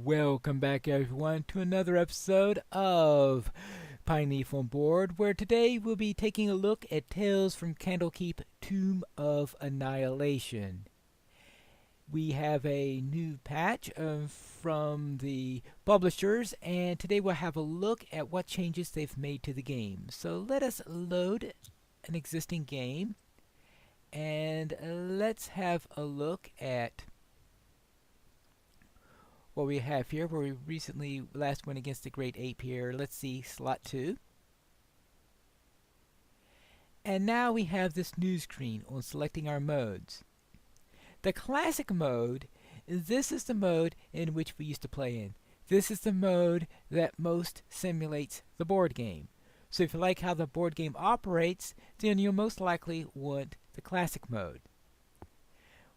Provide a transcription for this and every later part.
Welcome back, everyone, to another episode of Pineleaf on Board, where today we'll be taking a look at Tales from Candlekeep Tomb of Annihilation. We have a new patch from the publishers, and today we'll have a look at what changes they've made to the game. So let us load an existing game, and let's have a look at what we have here, where we recently last went against the Great Ape here. Let's see, slot 2. And now we have this new screen on selecting our modes. The classic mode, this is the mode in which we used to play in. This is the mode that most simulates the board game. So if you like how the board game operates, then you'll most likely want the classic mode.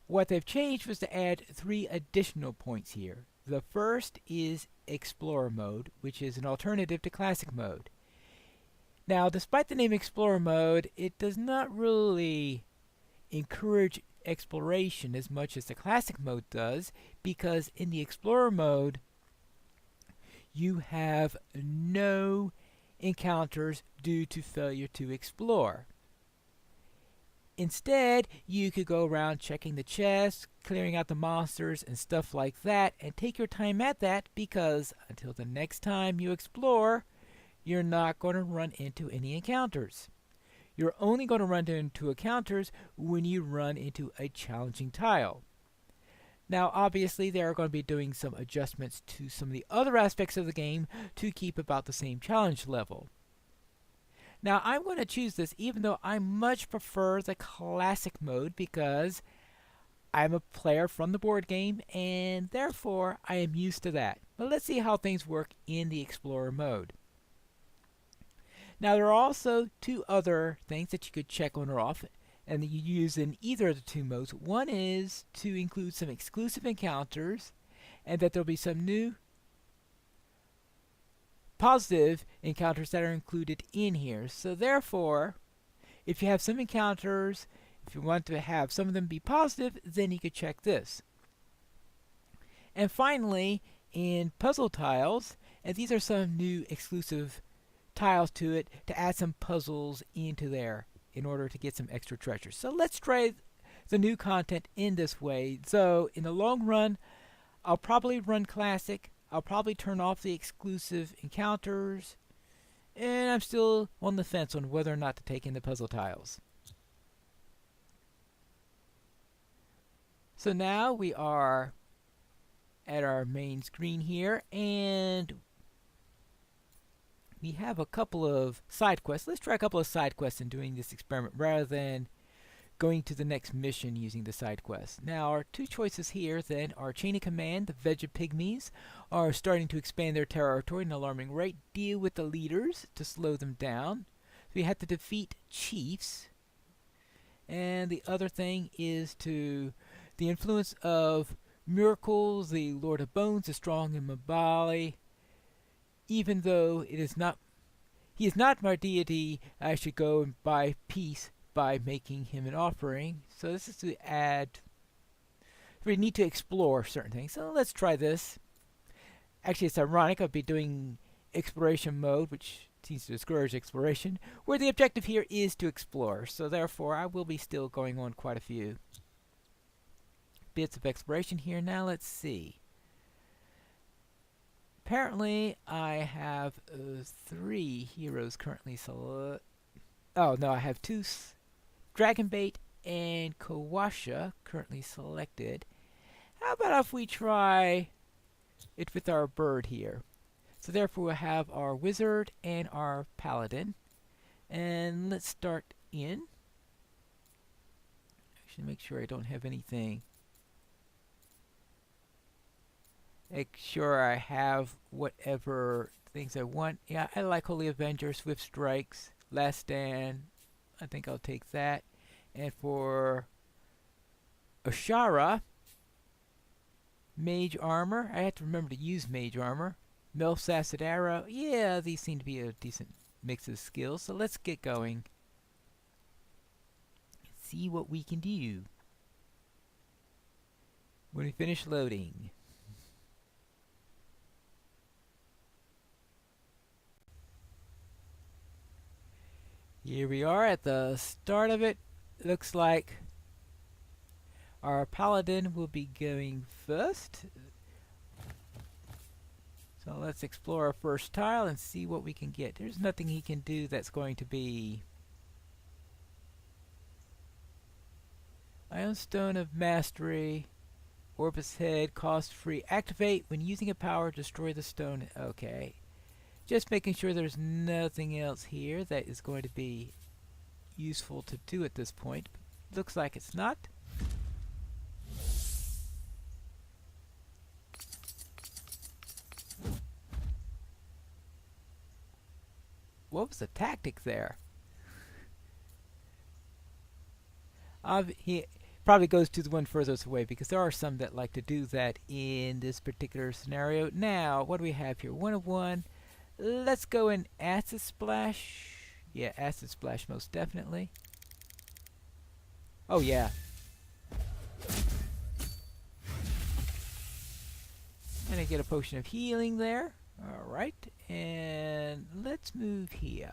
What they've changed was to add 3 additional points here. The first is Explorer mode, which is an alternative to Classic mode. Now, despite the name Explorer mode, it does not really encourage exploration as much as the Classic mode does, because in the Explorer mode, you have no encounters due to failure to explore. Instead, you could go around checking the chests, clearing out the monsters, and stuff like that, and take your time at that, because until the next time you explore, you're not going to run into any encounters. You're only going to run into encounters when you run into a challenging tile. Now, obviously, they are going to be doing some adjustments to some of the other aspects of the game to keep about the same challenge level. Now, I'm going to choose this even though I much prefer the classic mode, because I'm a player from the board game and therefore I am used to that. But let's see how things work in the Explorer mode. Now, there are also 2 other things that you could check on or off and that you use in either of the 2 modes. One is to include some exclusive encounters, and that there'll be some new positive encounters that are included in here. So therefore, if you have some encounters, if you want to have some of them be positive, then you could check this. And finally, in puzzle tiles, and these are some new exclusive tiles to it to add some puzzles into there in order to get some extra treasures. So let's try the new content in this way. So in the long run, I'll probably run classic. I'll probably turn off the exclusive encounters, and I'm still on the fence on whether or not to take in the puzzle tiles. So now we are at our main screen here, and we have a couple of side quests. Let's try a couple of side quests in doing this experiment rather than going to the next mission using the side quest. Now, our 2 choices here then are Chain of Command. The Vegapygmies are starting to expand their territory at an alarming rate. Deal with the leaders to slow them down. So we have to defeat chiefs. And the other thing is to the influence of miracles. The Lord of Bones is strong in Mabali. Even though he is not my deity, I should go and buy peace by making him an offering. So this is to add, we need to explore certain things. So let's try this. Actually, it's ironic, I'll be doing exploration mode, which seems to discourage exploration, where the objective here is to explore. So therefore, I will be still going on quite a few bits of exploration here. Now let's see. Apparently, I have 3 heroes currently selected. Oh no, I have 2 Dragonbait and Kawasha currently selected. How about if we try it with our bird here? So therefore we'll have our wizard and our paladin. And let's start in. I should make sure I don't have anything. Make sure I have whatever things I want. Yeah, I like Holy Avenger, Swift Strikes, Last Stand. I think I'll take that. And for Ashara, Mage Armor. I have to remember to use Mage Armor. Melf's Acid Arrow. Yeah, these seem to be a decent mix of skills. So let's get going. See what we can do when we finish loading. Here we are at the start of it. Looks like our paladin will be going first. So let's explore our first tile and see what we can get. There's nothing he can do that's going to be... Ion Stone of Mastery. Orbis Head, cost free. Activate when using a power, destroy the stone. Okay. Just making sure there's nothing else here that is going to be useful to do at this point. Looks like it's not. What was the tactic there? He probably goes to the one furthest away because there are some that like to do that in this particular scenario. Now, what do we have here? 1 of 1. Let's go in Acid Splash. Yeah, Acid Splash most definitely. Oh yeah. And I get a potion of healing there. Alright, and let's move here.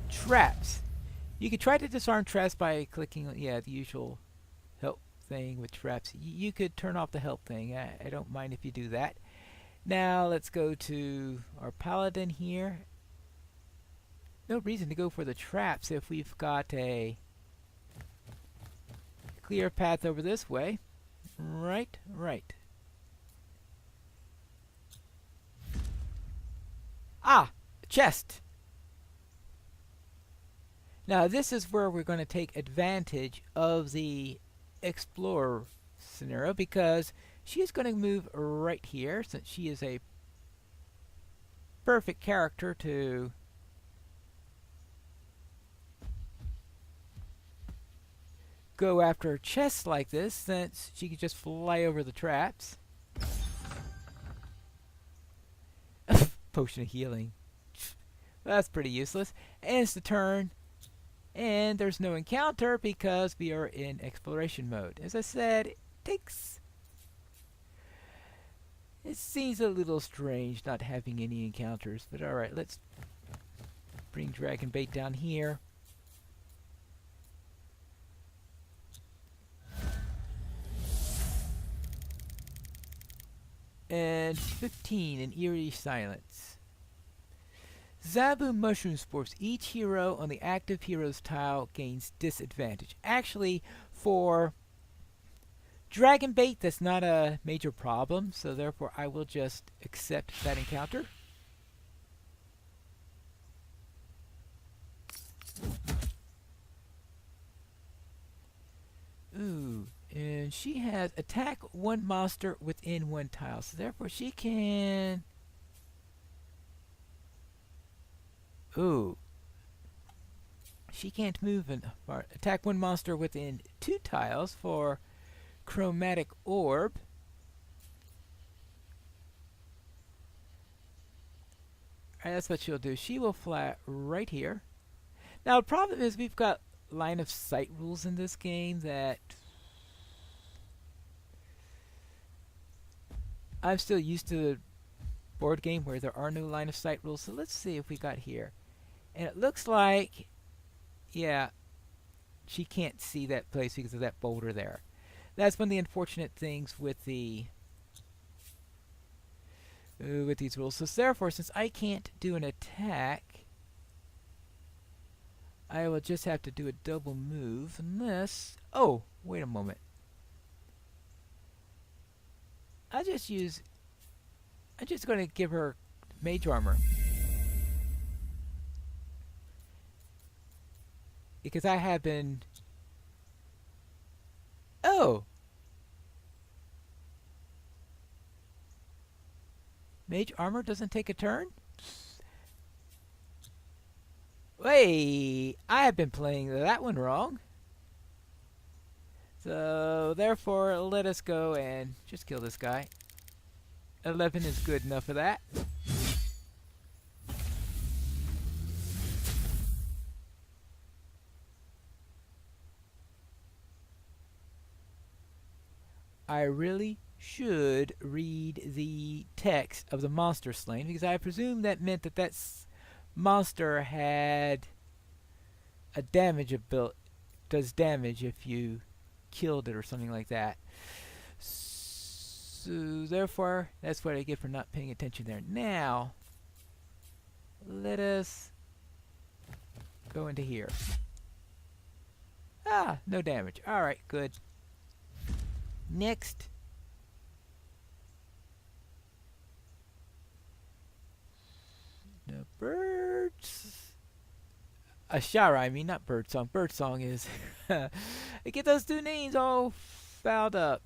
Traps. You can try to disarm traps by clicking, yeah, the usual help thing with traps. You could turn off the help thing. I don't mind if you do that. Now let's go to our paladin here. No reason to go for the traps if we've got a clear path over this way. Right. Ah! Chest! Now this is where we're going to take advantage of the explorer scenario because she is going to move right here since she is a perfect character to go after chests like this since she can just fly over the traps. Potion of healing. That's pretty useless. And it's the turn. And there's no encounter because we are in exploration mode. As I said, it seems a little strange not having any encounters. But alright, let's bring Dragon Bait down here. And 15 in Eerie Silence. Zabu Mushroom Spores. Each hero on the active hero's tile gains disadvantage. Actually, for Dragon Bait, that's not a major problem, so therefore I will just accept that encounter. Ooh. And she has attack one monster within one tile. So therefore she can... Ooh. She can't move and attack one monster within 2 tiles for Chromatic Orb. Alright, that's what she'll do. She will fly right here. Now the problem is we've got line of sight rules in this game that... I'm still used to the board game where there are no line of sight rules. So let's see if we got here. And it looks like, yeah, she can't see that place because of that boulder there. That's one of the unfortunate things with the with these rules. So therefore, since I can't do an attack, I will just have to do a double move unless... Oh, wait a moment. I'm just going to give her mage armor. Because I have been... Oh! Mage armor doesn't take a turn? Wait! I have been playing that one wrong. So, therefore, let us go and just kill this guy. 11 is good enough for that. I really should read the text of the monster slain, because I presume that meant that monster had a damage ability, does damage if you killed it or something like that. So therefore, that's what I get for not paying attention there. Now, let us go into here. Ah, no damage. Alright, good. Next. The birds. Ashara, I mean, not birdsong. Birdsong is. I get those two names all fouled up.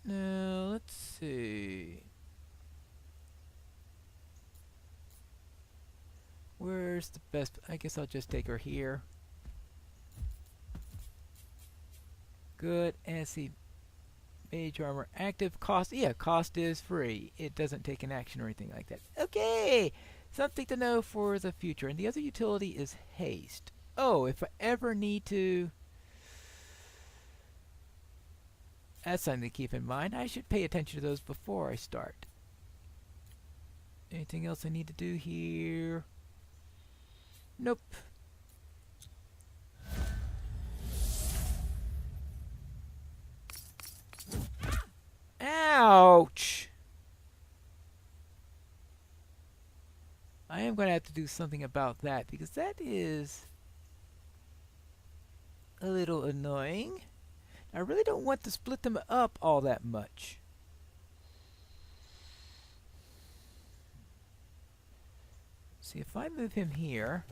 Now, let's see. Where's the best? I guess I'll just take her here. Good. And see. Mage armor. Active cost. Yeah, cost is free. It doesn't take an action or anything like that. Okay! Something to know for the future. And the other utility is haste. Oh, if I ever need to... That's something to keep in mind. I should pay attention to those before I start. Anything else I need to do here? Nope. Ouch! I am going to have to do something about that, because that is a little annoying. I really don't want to split them up all that much. See, if I move him here,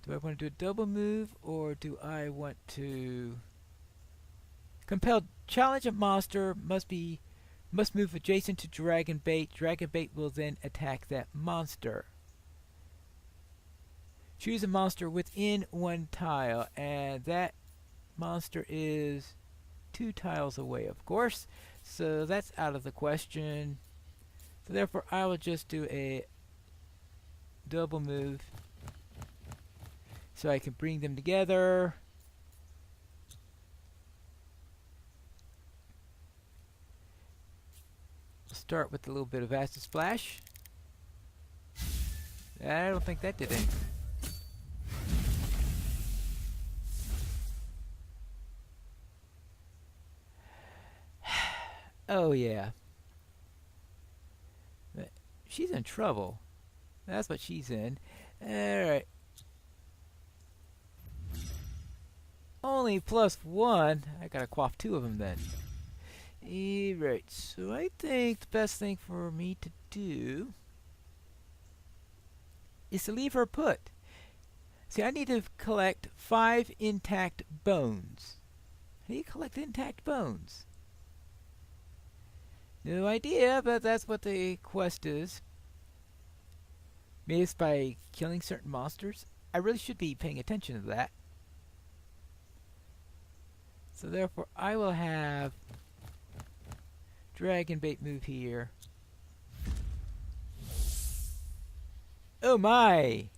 do I want to do a double move, or do I want to compel challenge a monster must move adjacent to dragon bait. Dragon bait will then attack that monster. Choose a monster within one tile, and that monster is 2 tiles away, of course. So that's out of the question. So therefore, I will just do a double move so I can bring them together. Start with a little bit of acid splash. I don't think that did anything. Oh yeah. She's in trouble. That's what she's in. Alright. Only +1. I gotta quaff 2 of them then. Right, so I think the best thing for me to do is to leave her put. See, I need to collect 5 intact bones. How do you collect intact bones? No idea, but that's what the quest is. Maybe it's by killing certain monsters. I really should be paying attention to that. So therefore, I will have dragon bait move here. Oh my!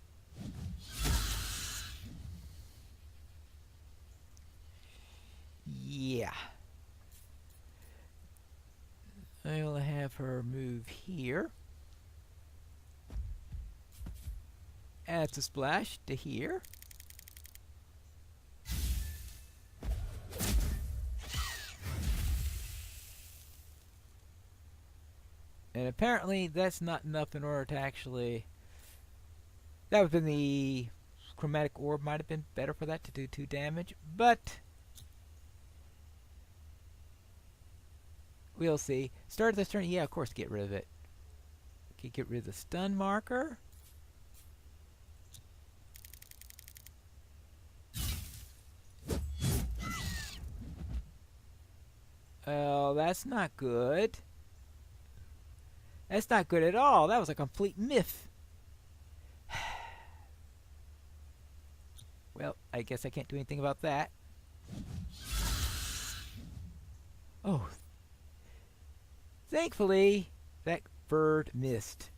Yeah. I'll have her move here. Adds a splash to here. And apparently that's not enough in order to actually... That would have been the chromatic orb, might have been better for that to do 2 damage, but we'll see. Start this turn, yeah, of course, get rid of it. Okay, get rid of the stun marker. Oh, that's not good. That's not good at all. That was a complete myth. Well, I guess I can't do anything about that. Oh. Thankfully, that bird missed.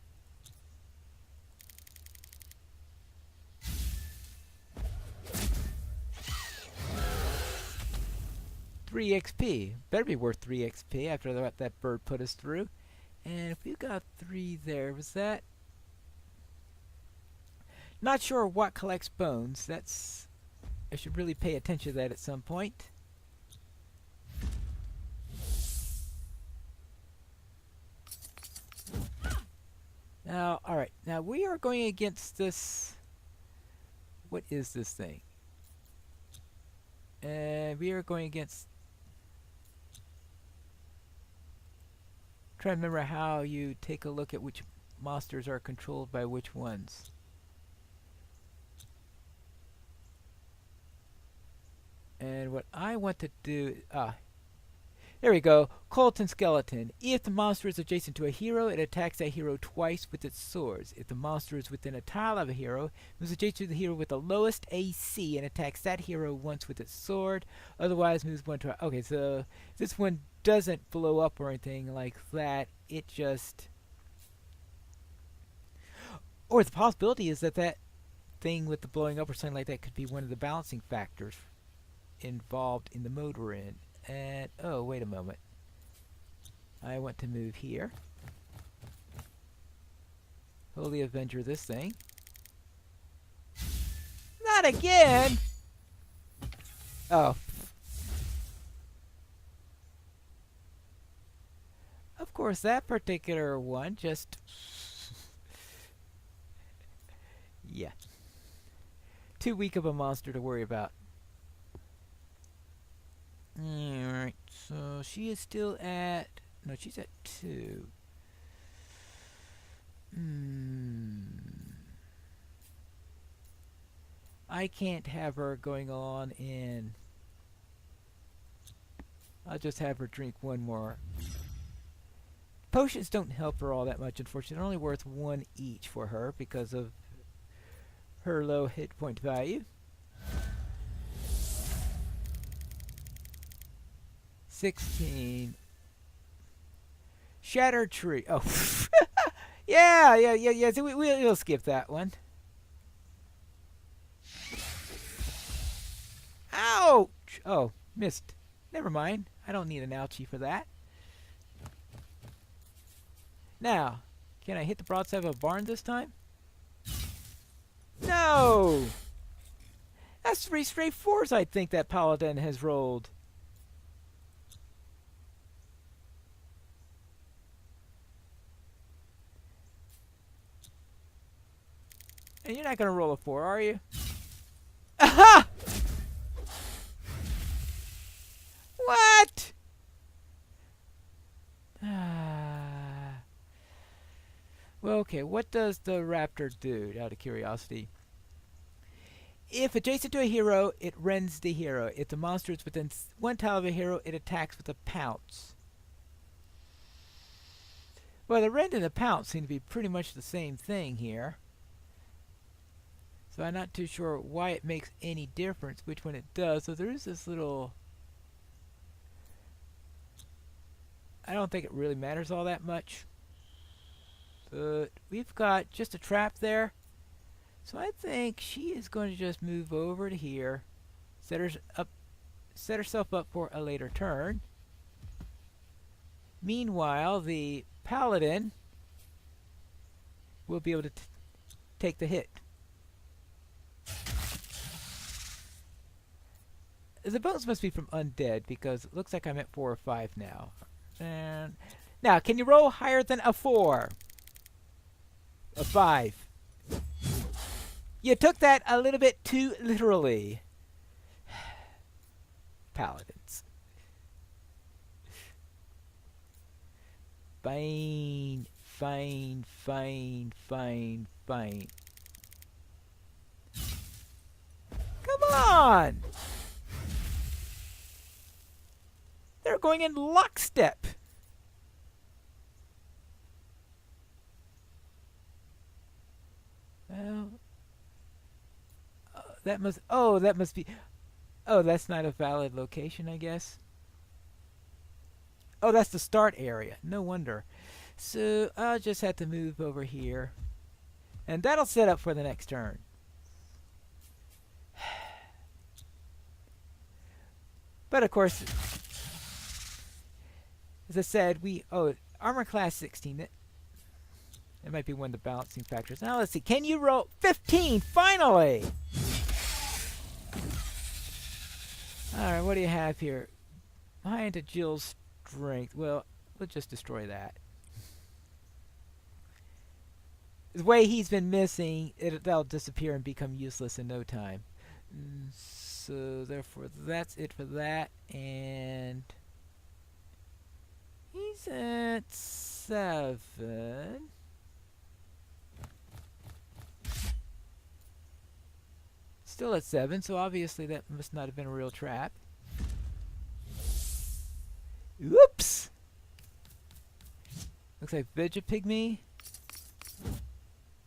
3 XP. Better be worth 3 XP after what that bird put us through. And if we got 3 there, was that? Not sure what collects bones. That's... I should really pay attention to that at some point. Now, alright. Now we are going against this... What is this thing? We are going against... Try to remember how you take a look at which monsters are controlled by which ones. And what I want to do... there we go. Colton Skeleton. If the monster is adjacent to a hero, it attacks that hero twice with its swords. If the monster is within a tile of a hero, it moves adjacent to the hero with the lowest AC and attacks that hero once with its sword. Otherwise, moves one to... Okay, so this one doesn't blow up or anything like that. It just... Or the possibility is that that thing with the blowing up or something like that could be one of the balancing factors involved in the mode we're in. And, oh, wait a moment. I want to move here. Holy Avenger this thing. Not again! Oh. Of course, that particular one just... yeah. Too weak of a monster to worry about. Alright, so she is still at... No, she's at 2. I can't have her going on in... I'll just have her drink one more. Potions don't help her all that much, unfortunately. They're only worth 1 each for her because of her low hit point value. 16. Shattered Tree. Oh. yeah. So we'll skip that one. Ouch! Oh, missed. Never mind. I don't need an ouchie for that. Now, can I hit the broadside of a barn this time? No! That's 3 straight 4s I think that paladin has rolled. And you're not going to roll a 4, are you? Aha! What? Well, okay, what does the raptor do, out of curiosity? If adjacent to a hero, it rends the hero. If the monster is within 1 tile of a hero, it attacks with a pounce. Well, the rend and the pounce seem to be pretty much the same thing here. So I'm not too sure why it makes any difference which one it does. So there is this little... I don't think it really matters all that much. But we've got just a trap there. So I think she is going to just move over to here. Set herself up for a later turn. Meanwhile, the paladin will be able to take the hit. The bones must be from undead because it looks like I'm at 4 or 5 now. And now, can you roll higher than a 4? A 5. You took that a little bit too literally. Paladins. Fine. Come on! They're going in lockstep. Well, that must be... Oh, that's not a valid location, I guess. Oh, that's the start area. No wonder. So, I'll just have to move over here. And that'll set up for the next turn. But, of course, As I said, armor class 16. That might be one of the balancing factors. Now let's see. Can you roll 15? Finally! Alright, what do you have here? High into Jill's strength. Well, we'll just destroy that. The way he's been missing, that'll disappear and become useless in no time. So, therefore, that's it for that. And he's at 7. Still at 7, so obviously that must not have been a real trap. Oops! Looks like Vegapigmy.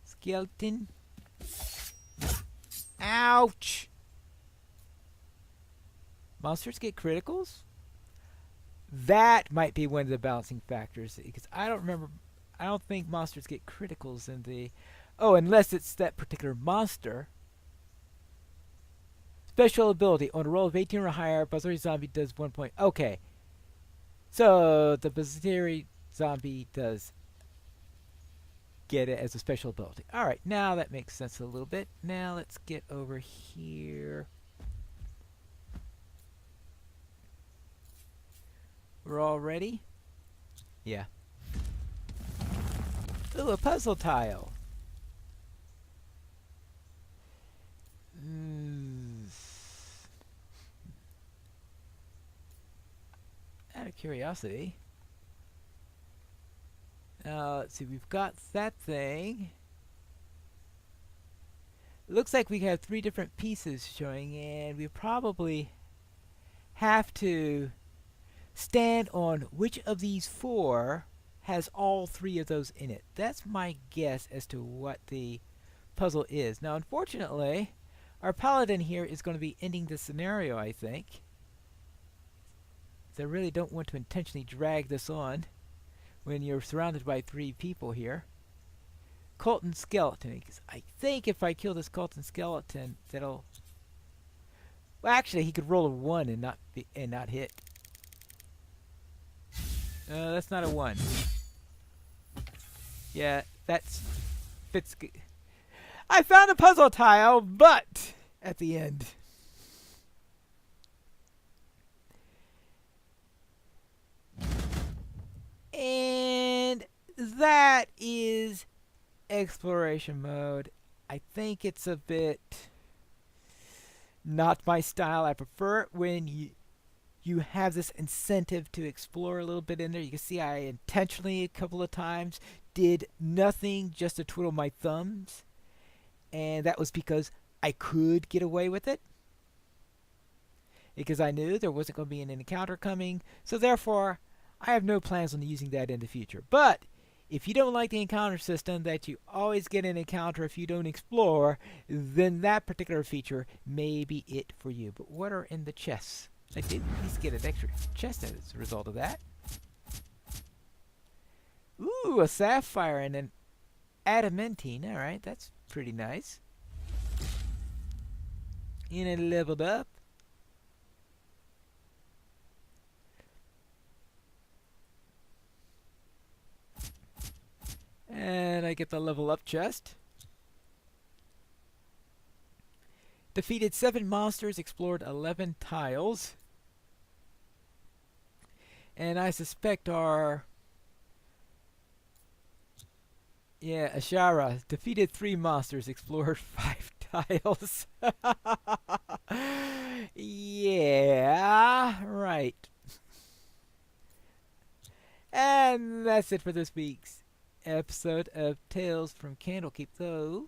Skeleton. Ouch! Monsters get criticals? That might be one of the balancing factors, because I don't think monsters get criticals in the... Oh, unless it's that particular monster. Special ability. On a roll of 18 or higher, Buzzary Zombie does 1 point. Okay. So, the Buzzary Zombie does get it as a special ability. Alright, now that makes sense a little bit. Now let's get over here. We're all ready? Yeah. Ooh, a puzzle tile. Out of curiosity. Let's see, we've got that thing. It looks like we have 3 different pieces showing, and we probably have to stand on which of these 4 has all 3 of those in it. That's my guess as to what the puzzle is. Now, unfortunately, our paladin here is going to be ending the scenario, I think. So I really don't want to intentionally drag this on when you're surrounded by 3 people here. Colton Skeleton. Because I think if I kill this Colton Skeleton, that'll... Well, actually, he could roll a 1 and not hit. That's not a 1. Yeah, that's... fits... I found a puzzle tile, but... at the end... And that is exploration mode. I think it's a bit not my style. I prefer it when you have this incentive to explore a little bit in there. You can see I intentionally a couple of times did nothing just to twiddle my thumbs. And that was because I could get away with it. Because I knew there wasn't going to be an encounter coming. So therefore... I have no plans on using that in the future. But if you don't like the encounter system, that you always get an encounter if you don't explore, then that particular feature may be it for you. But what are in the chests? I did at least get an extra chest as a result of that. Ooh, a sapphire and an adamantine. Alright, that's pretty nice. And it leveled up. And I get the level up chest. Defeated 7 monsters, explored 11 tiles. And I suspect our... Yeah, Ashara. Defeated 3 monsters, explored 5 tiles. Yeah, right. And that's it for this week's episode of Tales from Candlekeep, though.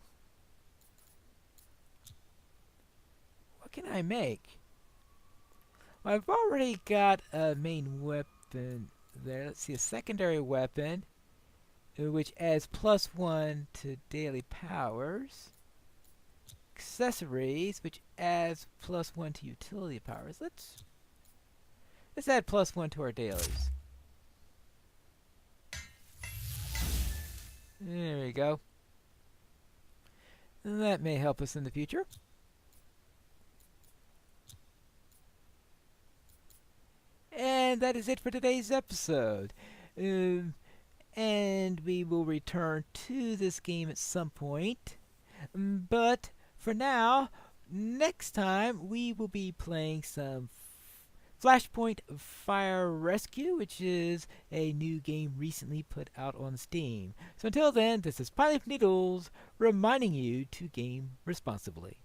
What can I make? Well, I've already got a main weapon there. Let's see, a secondary weapon, which adds +1 to daily powers. Accessories, which adds +1 to utility powers. Let's add +1 to our dailies. There we go. That may help us in the future. And And that is it for today's episode. And we will return to this game at some point. But for now, next time we will be playing some Flashpoint Fire Rescue, which is a new game recently put out on Steam. So until then, this is Pineleaf Needles reminding you to game responsibly.